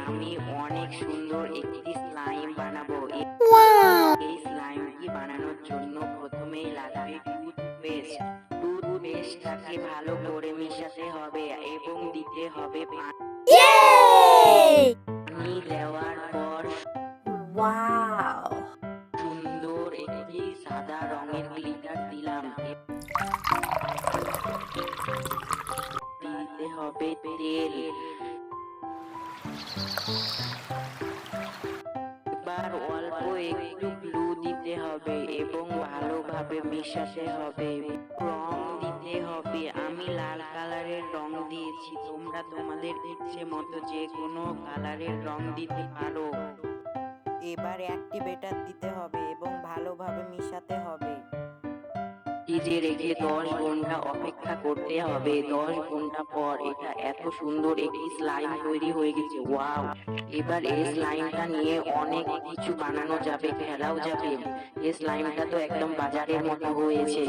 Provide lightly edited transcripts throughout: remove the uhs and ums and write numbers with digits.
আমি অনেক সুন্দর একটি স্লাইম বানাবো। এই স্লাইমটি বানানোর জন্য প্রথমেই লাগবে টুথপেস্ট। টুথপেস্টটাকে ভালো করে মেশাতে হবে এবং দিতে হবে পানি। দেওয়ার পর ওয়াও! সুন্দর একটি সাদা রঙের গ্লিটার দিলাম। দিতে হবে তেল। এবার অল্প একটু গ্লু দিতে হবে এবং ভালোভাবে মেশাতে হবে। রং দিতে হবে। আমি লাল কালারের রং দিয়েছি, তোমরা তোমাদের ইচ্ছে মতো যে কোনো কালারের রং দিতে পারো। এবার অ্যাক্টিভেটর দিতে হবে এবং ভালোভাবে মিশাতে হবে। ফ্রিজে রেখে 10 ঘন্টা অপেক্ষা করতে হবে। 10 ঘন্টা পর এটা এত সুন্দর একটি স্লাইম তৈরি হয়ে গেছে। ওয়াও! এবার এই স্লাইমটা নিয়ে অনেক কিছু বানানো যাবে, খেলাও যাবে। এই স্লাইমটা তো একদম বাজারের মতো হয়েছে।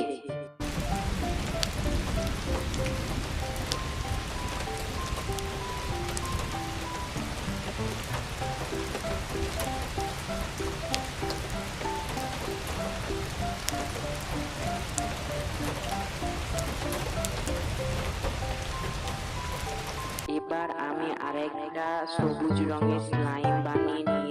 এবার আমি আরেকটা সবুজ রঙের স্লাইম বানিয়ে নিয়েছি।